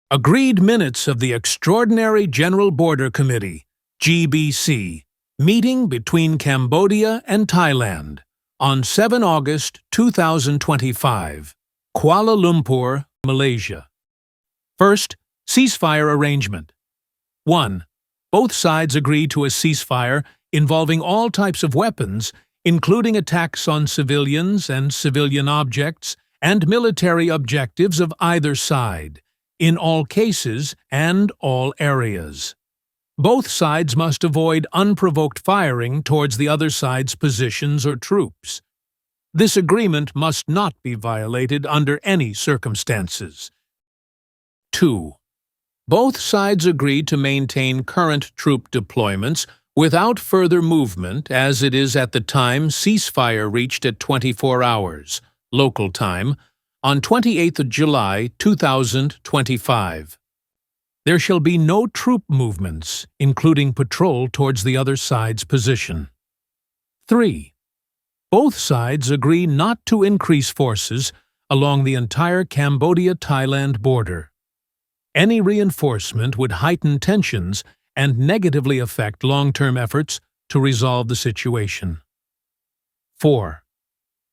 Agreed minutes of the Extraordinary General Border Committee, GBC, meeting between Cambodia and Thailand on 7 August 2025, Kuala Lumpur, Malaysia. First, ceasefire arrangement. 1. Both sides agree to a ceasefire involving all types of weapons, including attacks on civilians and civilian objects and military objectives of either side, in all cases and all areas. Both sides must avoid unprovoked firing towards the other side's positions or troops. This agreement must not be violated under any circumstances. 2. Both sides agree to maintain current troop deployments without further movement as it is at the time ceasefire reached at 24 hours, local time, on 28th July 2025. There shall be no troop movements, including patrol towards the other side's position. 3. Both sides agree not to increase forces along the entire Cambodia-Thailand border. Any reinforcement would heighten tensions and negatively affect long-term efforts to resolve the situation. 4.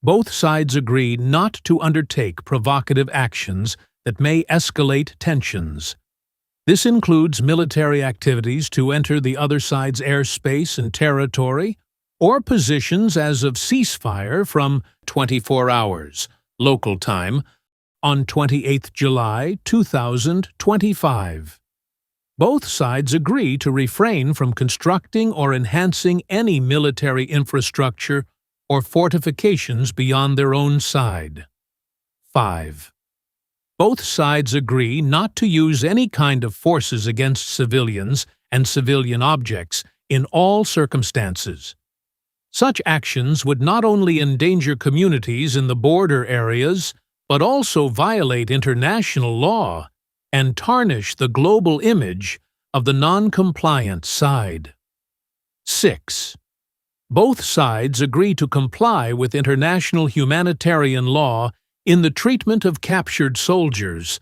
Both sides agree not to undertake provocative actions that may escalate tensions. This includes military activities to enter the other side's airspace and territory, or positions as of ceasefire from 24 hours, local time, on 28th July 2025. Both sides agree to refrain from constructing or enhancing any military infrastructure or fortifications beyond their own side. 5. Both sides agree not to use any kind of forces against civilians and civilian objects in all circumstances. Such actions would not only endanger communities in the border areas, but also violate international law and tarnish the global image of the non-compliant side. 6. Both sides agree to comply with international humanitarian law in the treatment of captured soldiers,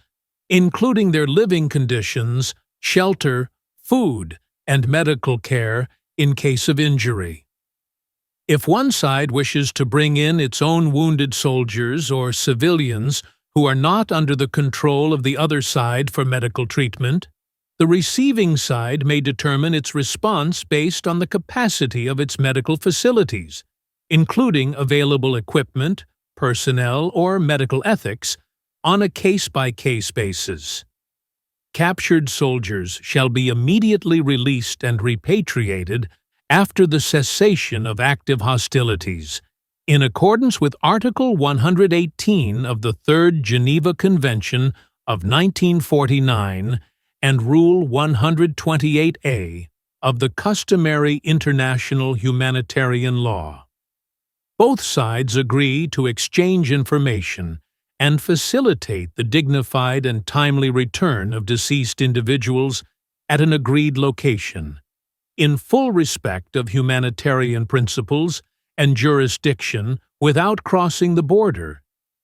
including their living conditions, shelter, food, and medical care in case of injury. If one side wishes to bring in its own wounded soldiers or civilians who are not under the control of the other side for medical treatment, the receiving side may determine its response based on the capacity of its medical facilities, including available equipment, personnel, or medical ethics, on a case-by-case basis. Captured soldiers shall be immediately released and repatriated after the cessation of active hostilities, in accordance with Article 118 of the Third Geneva Convention of 1949 and Rule 128A of the customary international humanitarian law. Both sides agree to exchange information and facilitate the dignified and timely return of deceased individuals at an agreed location, in full respect of humanitarian principles and jurisdiction without crossing the border,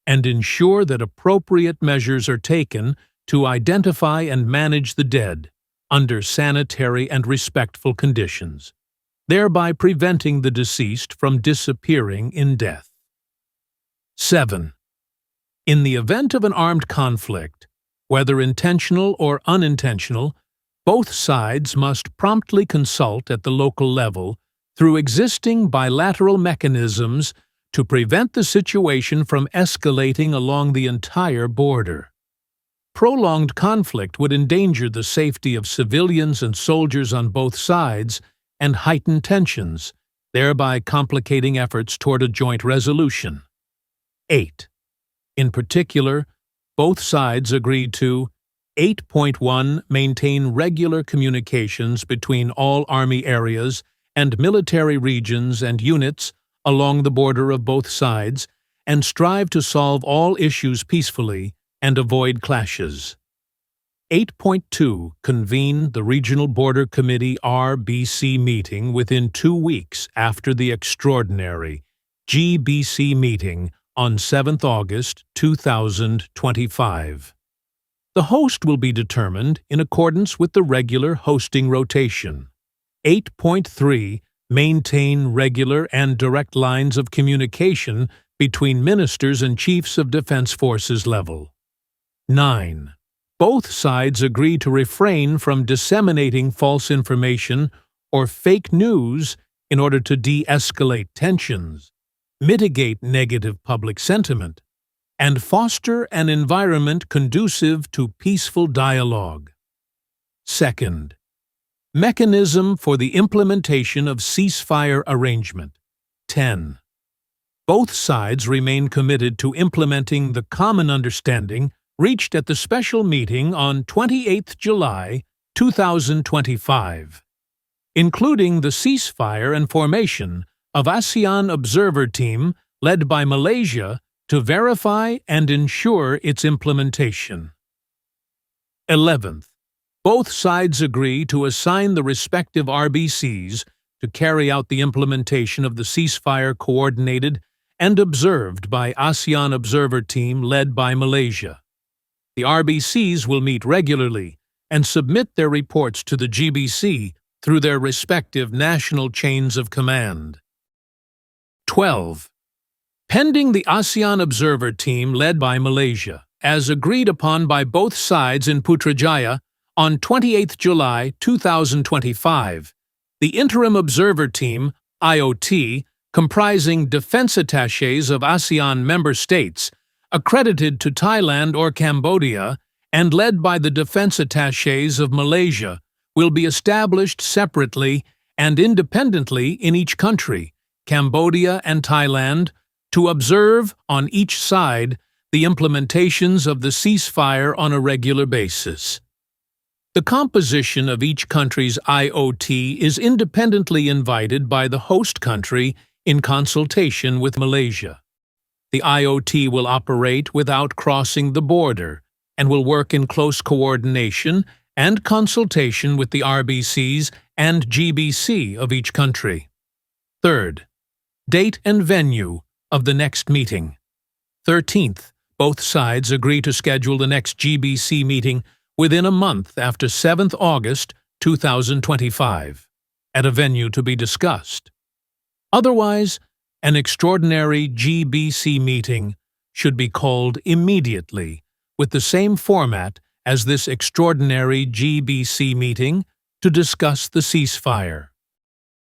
and ensure that appropriate measures are taken to identify and manage the dead under sanitary and respectful conditions, thereby preventing the deceased from disappearing in death. 7. In the event of an armed conflict, whether intentional or unintentional, both sides must promptly consult at the local level through existing bilateral mechanisms to prevent the situation from escalating along the entire border. Prolonged conflict would endanger the safety of civilians and soldiers on both sides and heighten tensions, thereby complicating efforts toward a joint resolution. 8. In particular, both sides agreed to 8.1 maintain regular communications between all Army areas and military regions and units along the border of both sides and strive to solve all issues peacefully and avoid clashes. 8.2 Convene the Regional Border Committee RBC meeting within 2 weeks after the extraordinary GBC meeting on 7th August 2025. The host will be determined in accordance with the regular hosting rotation. 8.3 Maintain regular and direct lines of communication between ministers and chiefs of defense forces level. 9. Both sides agree to refrain from disseminating false information or fake news in order to de-escalate tensions, mitigate negative public sentiment, and foster an environment conducive to peaceful dialogue. Second, mechanism for the implementation of ceasefire arrangement. 10. Both sides remain committed to implementing the common understanding reached at the special meeting on 28 July 2025, including the ceasefire and formation of ASEAN Observer Team led by Malaysia to verify and ensure its implementation. 11th, both sides agree to assign the respective RBCs to carry out the implementation of the ceasefire coordinated and observed by ASEAN Observer Team led by Malaysia. The RBCs will meet regularly and submit their reports to the GBC through their respective national chains of command. 12. Pending the ASEAN Observer Team led by Malaysia, as agreed upon by both sides in Putrajaya on 28 July 2025, the Interim Observer Team, IOT, comprising defense attachés of ASEAN member states, accredited to Thailand or Cambodia, and led by the defense attachés of Malaysia, will be established separately and independently in each country, Cambodia and Thailand, to observe on each side the implementations of the ceasefire on a regular basis. The composition of each country's IOT is independently invited by the host country in consultation with Malaysia. The IOT will operate without crossing the border and will work in close coordination and consultation with the RBCs and GBC of each country. Third, date and venue of the next meeting. 13th, both sides agree to schedule the next GBC meeting within a month after 7th August 2025, at a venue to be discussed. Otherwise, an extraordinary GBC meeting should be called immediately with the same format as this extraordinary GBC meeting to discuss the ceasefire.